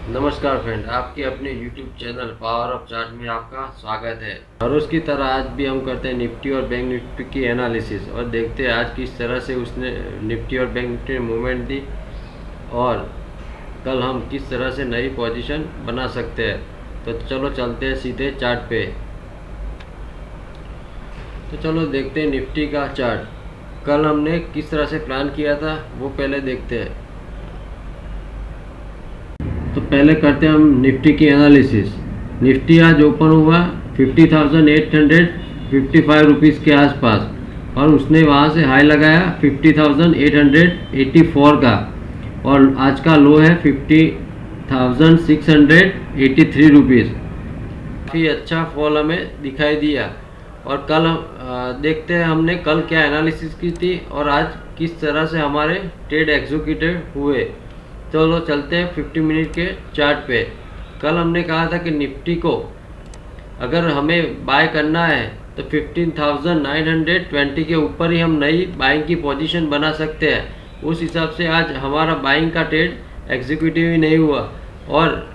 नमस्कार फ्रेंड, आपके अपने YouTube channel power of chart में आपका स्वागत है। और उसकी तरह आज भी हम करते हैं निफ्टी और बैंक निफ्टी की एनालिसिस और देखते हैं आज किस तरह से उसने निफ्टी और बैंक निफ्टी ने मूवमेंट दी और कल हम किस तरह से नई पोजीशन बना सकते हैं। तो चलो चलते हैं सीधे चार्ट पे। तो चलो देखते हैं निफ्टी का चार्ट। कल हमने किस तरह से प्लान किया था वो पहले देखते हैं। तो पहले करते हैं हम निफ्टी की एनालिसिस। निफ्टी आज ओपन हुआ 50,855 रुपीज़ के आसपास और उसने वहाँ से हाई लगाया 50,884 का और आज का लो है 50,683 रुपीज़। काफ़ी अच्छा फॉल हमें दिखाई दिया। और कल देखते हैं हमने कल क्या एनालिसिस की थी और आज किस तरह से हमारे ट्रेड एग्जीक्यूटिव हुए। चलो चलते हैं 50 मिनट के चार्ट पे। कल हमने कहा था कि निफ्टी को अगर हमें बाय करना है तो 15,920 के ऊपर ही हम नई बाइंग की पोजीशन बना सकते हैं। उस हिसाब से आज हमारा बाइंग का ट्रेड एग्जीक्यूटिव ही नहीं हुआ और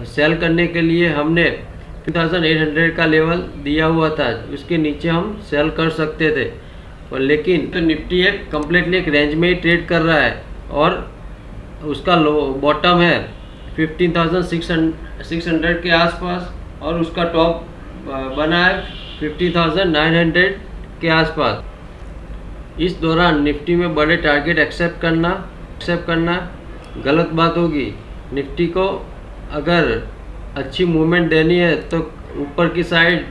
सेल करने के लिए हमने 15,800 का लेवल दिया हुआ था, उसके नीचे हम सेल कर सकते थे। और लेकिन तो निफ्टी एक कम्प्लीटली एक रेंज में ही ट्रेड कर रहा है और उसका लो बॉटम है 15,600 के आसपास और उसका टॉप बना है 50,900 के आसपास। इस दौरान निफ्टी में बड़े टारगेट एक्सेप्ट करना गलत बात होगी। निफ्टी को अगर अच्छी मूवमेंट देनी है तो ऊपर की साइड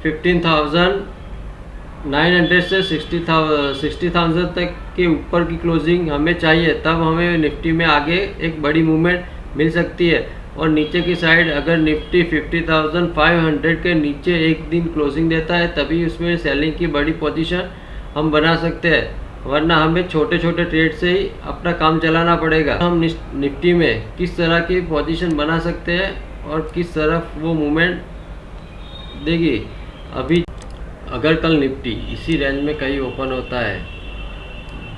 15,900 से 60,000 तक के ऊपर की क्लोजिंग हमें चाहिए, तब हमें निफ्टी में आगे एक बड़ी मूवमेंट मिल सकती है। और नीचे की साइड अगर निफ्टी 50,500 के नीचे एक दिन क्लोजिंग देता है तभी उसमें सेलिंग की बड़ी पोजीशन हम बना सकते हैं, वरना हमें छोटे छोटे ट्रेड से ही अपना काम चलाना पड़ेगा। हम निफ्टी में किस तरह की पोजीशन बना सकते हैं और किस तरफ वो मूवमेंट देगी। अभी अगर कल निफ्टी इसी रेंज में कहीं ओपन होता है,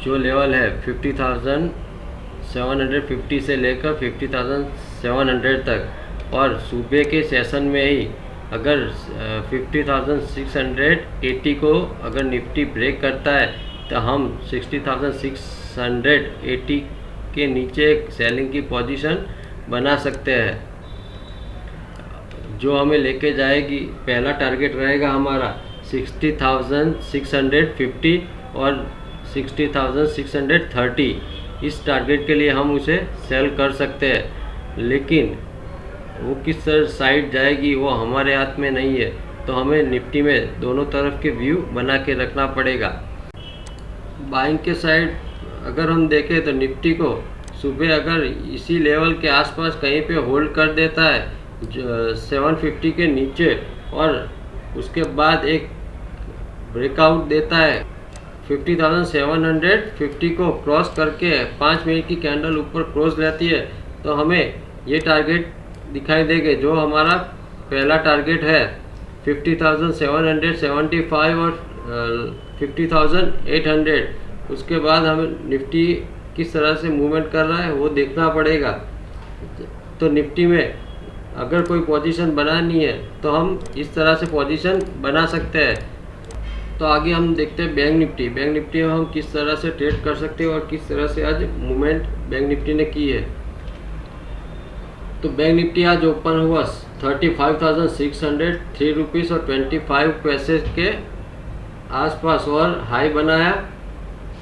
जो लेवल है 50,750 से लेकर 50,700 तक, और सुबह के सेशन में ही अगर 50,680 को अगर निफ्टी ब्रेक करता है तो हम 60,680 के नीचे एक सेलिंग की पोजीशन बना सकते हैं, जो हमें लेके जाएगी। पहला टारगेट रहेगा हमारा 60,650 और 60,630। इस टारगेट के लिए हम उसे सेल कर सकते हैं, लेकिन वो किस साइड जाएगी वो हमारे हाथ में नहीं है। तो हमें निफ्टी में दोनों तरफ के व्यू बना के रखना पड़ेगा। बाइंग के साइड अगर हम देखें तो निफ्टी को सुबह अगर इसी लेवल के आसपास कहीं पे होल्ड कर देता है 750 के नीचे और उसके बाद एक ब्रेकआउट देता है 50,750 को क्रॉस करके 5 मिनट की कैंडल ऊपर क्रॉस रहती है, तो हमें ये टारगेट दिखाई देंगे। जो हमारा पहला टारगेट है 50,775 और 50,800। उसके बाद हमें निफ्टी किस तरह से मूवमेंट कर रहा है वो देखना पड़ेगा। तो निफ्टी में अगर कोई पोजीशन बनानी है तो हम इस तरह से पोजीशन बना सकते हैं। तो आगे हम देखते हैं बैंक निफ्टी में हम किस तरह से ट्रेड कर सकते हैं और किस तरह से आज मूवमेंट बैंक निफ्टी ने की है। तो बैंक निफ्टी आज ओपन हुआ 35,603 रुपीज़ और 25 पैसे के आसपास और हाई बनाया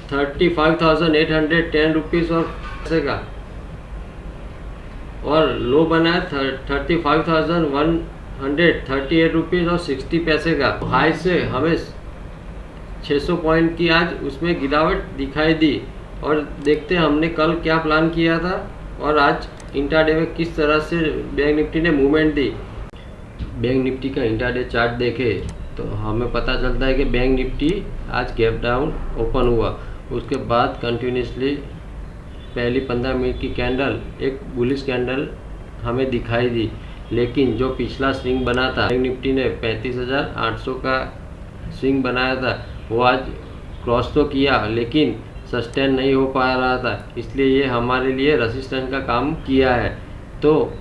35,810 रुपीज़ और पैसे का, और लो बनाया 35,138 रुपीज़ और 60 पैसे का। हाई से हमें 600 पॉइंट की आज उसमें गिरावट दिखाई दी। और देखते हैं हमने कल क्या प्लान किया था और आज इंट्राडे में किस तरह से बैंक निफ्टी ने मूवमेंट दी। बैंक निफ्टी का इंट्राडे चार्ट देखें तो हमें पता चलता है कि बैंक निफ्टी आज गैप डाउन ओपन हुआ। उसके बाद कंटिन्यूसली पहली 15 मिनट की कैंडल एक बुलिश कैंडल हमें दिखाई दी, लेकिन जो पिछला स्विंग बना था बैंक निफ्टी ने 35,800 का स्विंग बनाया था, वो आज क्रॉस तो किया लेकिन सस्टेन नहीं हो पा रहा था, इसलिए ये हमारे लिए रेजिस्टेंस का काम किया है। तो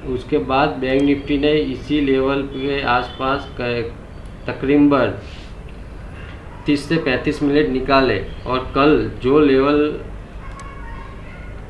उसके बाद बैंक निफ्टी ने इसी लेवल के आसपास तकरीबन 30 से 35 मिनट निकाले और कल जो लेवल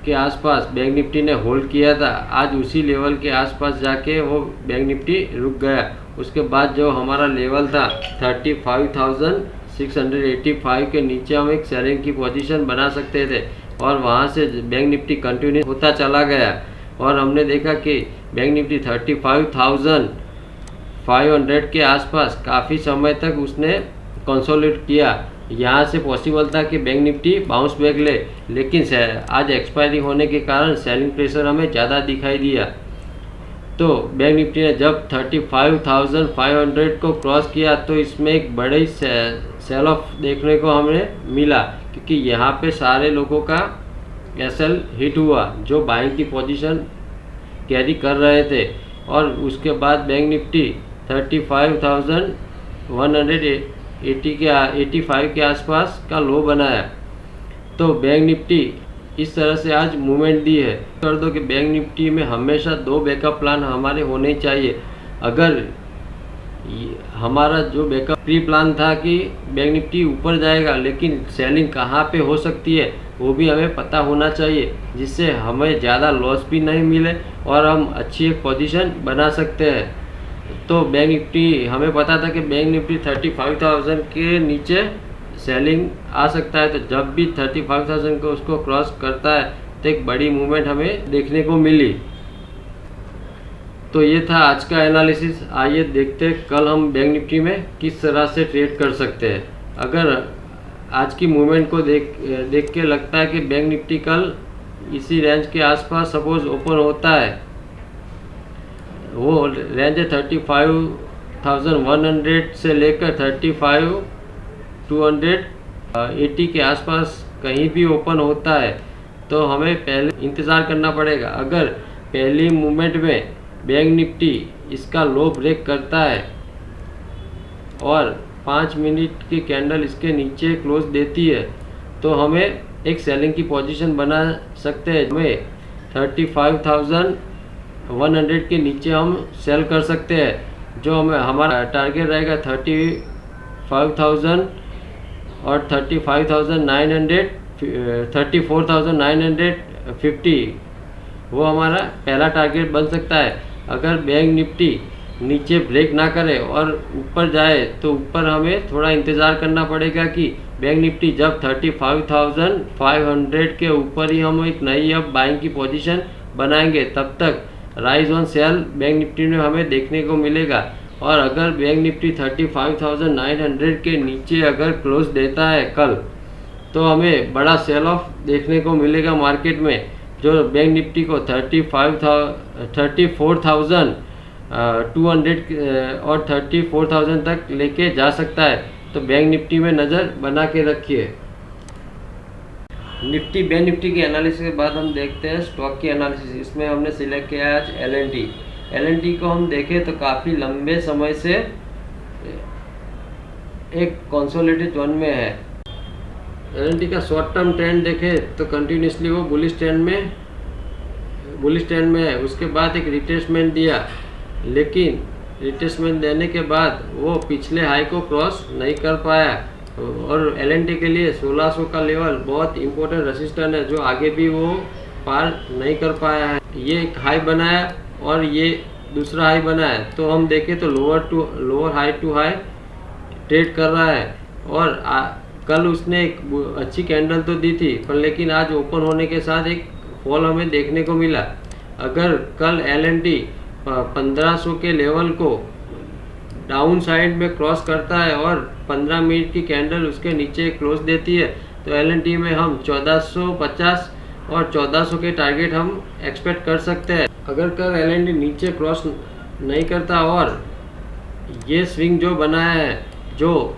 के आसपास बैंक निफ्टी ने होल्ड किया था, आज उसी लेवल के आसपास जाके वो बैंक निफ्टी रुक गया। उसके बाद जो हमारा लेवल था 35,685 के नीचे हम एक सेलिंग की पोजीशन बना सकते थे और वहाँ से बैंक निफ्टी कंटिन्यू होता चला गया और हमने देखा कि बैंक निफ्टी 35,500 के आसपास काफ़ी समय तक उसने कंसोलिडेट किया। यहाँ से पॉसिबल था कि बैंक निफ्टी बाउंस बैक ले, लेकिन आज एक्सपायरी होने के कारण सेलिंग प्रेशर हमें ज़्यादा दिखाई दिया। तो बैंक निफ्टी ने जब 35,500 को क्रॉस किया तो इसमें एक बड़ी सेल ऑफ देखने को हमें मिला, क्योंकि यहाँ पे सारे लोगों का एसएल हिट हुआ जो बाइंग की पोजीशन कैरी कर रहे थे और उसके बाद बैंक निफ्टी 35,185 के आसपास का लो बनाया। तो बैंक निफ्टी इस तरह से आज मूवमेंट दी है। कर दो कि बैंक निफ्टी में हमेशा 2 बैकअप प्लान हमारे होने चाहिए। अगर हमारा जो बैकअप प्री प्लान था कि बैंक निफ्टी ऊपर जाएगा, लेकिन सेलिंग कहाँ पे हो सकती है वो भी हमें पता होना चाहिए, जिससे हमें ज़्यादा लॉस भी नहीं मिले और हम अच्छी एक पोजीशन बना सकते हैं। तो बैंक निफ्टी हमें पता था कि बैंक निफ्टी 35,000 के नीचे सेलिंग आ सकता है, तो जब भी 35,000 को उसको क्रॉस करता है तो एक बड़ी मूवमेंट हमें देखने को मिली। तो ये था आज का एनालिसिस। आइए देखते हैं कल हम बैंक निफ्टी में किस तरह से ट्रेड कर सकते हैं। अगर आज की मूवमेंट को देख के लगता है कि बैंक निफ्टी कल इसी रेंज के आसपास सपोज ओपन होता है, वो रेंज है 35,100 से लेकर 35,280 के आसपास कहीं भी ओपन होता है तो हमें पहले इंतज़ार करना पड़ेगा। अगर पहली मूवमेंट में बैंक निफ्टी इसका लो ब्रेक करता है और 5 मिनट की कैंडल इसके नीचे क्लोज देती है तो हमें एक सेलिंग की पोजीशन बना सकते हैं। हमें 35,100 के नीचे हम सेल कर सकते हैं, जो हमें हमारा टारगेट रहेगा 35,000 और 34,950 वो हमारा पहला टारगेट बन सकता है। अगर बैंक निफ्टी नीचे ब्रेक ना करे और ऊपर जाए तो ऊपर हमें थोड़ा इंतज़ार करना पड़ेगा कि बैंक निफ्टी जब 35,500 के ऊपर ही हम एक नई अब बाइंग की पोजीशन बनाएंगे, तब तक rise on sale bank Nifty में हमें देखने को मिलेगा। और अगर बैंक निफ्टी 35,900 के नीचे अगर क्लोज देता है कल, तो हमें बड़ा सेल ऑफ देखने को मिलेगा मार्केट में, जो बैंक निफ्टी को 34,200 और 34,000 तक लेके जा सकता है। तो बैंक निफ्टी में नज़र बना के रखिए। निफ्टी बैंक निफ्टी की एनालिसिस के बाद हम देखते हैं स्टॉक की एनालिसिस। इसमें हमने सिलेक्ट किया है आज एल&टी को हम देखें तो काफ़ी लंबे समय से एक कंसोलिडेटेड जोन में है। एल&टी का शॉर्ट टर्म ट्रेंड देखें तो कंटिन्यूसली वो बुलिश ट्रेंड में है। उसके बाद एक रिट्रेसमेंट दिया, लेकिन रिट्रेसमेंट देने के बाद वो पिछले हाई को क्रॉस नहीं कर पाया और एल&टी के लिए 1600 का लेवल बहुत इंपॉर्टेंट रेजिस्टेंस है, जो आगे भी वो पार नहीं कर पाया है। ये एक हाई बनाया और ये दूसरा हाई बनाया, तो हम देखें तो lower high to high trade कर रहा है। और कल उसने एक अच्छी कैंडल तो दी थी, पर लेकिन आज ओपन होने के साथ एक फॉल हमें देखने को मिला। अगर कल एल&टी 1500 के लेवल को डाउन साइड में क्रॉस करता है और 15 मिनट की कैंडल उसके नीचे क्लोज देती है, तो एल&टी में हम 1450 और 1400 के टारगेट हम एक्सपेक्ट कर सकते हैं। अगर कल एल&टी नीचे क्रॉस नहीं करता और ये स्विंग जो बनाया है जो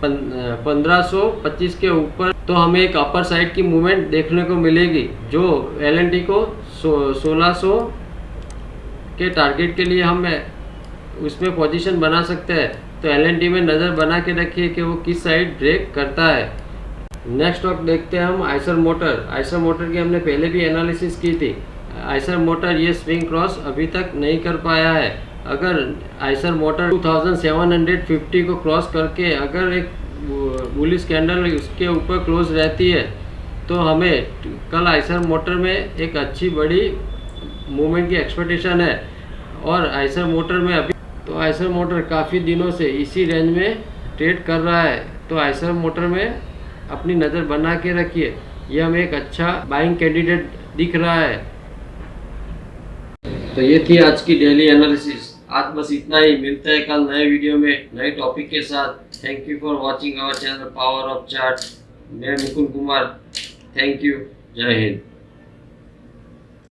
1525 के ऊपर, तो हमें एक अपर साइड की मूवमेंट देखने को मिलेगी, जो एल&टी को 1600 के टारगेट के लिए हम उसमें पोजीशन बना सकते हैं। तो एल&टी में नज़र बना के रखिए कि वो किस साइड ब्रेक करता है। नेक्स्ट स्टॉक देखते हैं हम आइसर मोटर की हमने पहले भी एनालिसिस की थी। आइसर मोटर ये स्विंग क्रॉस अभी तक नहीं कर पाया है। अगर आइसर मोटर 2750 को क्रॉस करके अगर एक बुलिश कैंडल उसके ऊपर क्लोज रहती है तो हमें कल आइसर मोटर में एक अच्छी बड़ी मूवमेंट की एक्सपेक्टेशन है। और आइसर मोटर में अभी तो आइसर मोटर काफ़ी दिनों से इसी रेंज में ट्रेड कर रहा है, तो आइसर मोटर में अपनी नज़र बना के रखिए, ये हमें एक अच्छा बाइंग कैंडिडेट दिख रहा है। तो ये थी आज की डेली एनालिसिस। आज बस इतना ही, मिलता है कल नए वीडियो में नए टॉपिक के साथ। Thank you for watching our channel power of chart. मैं मुकुंद कुमार, थैंक यू, जय हिंद।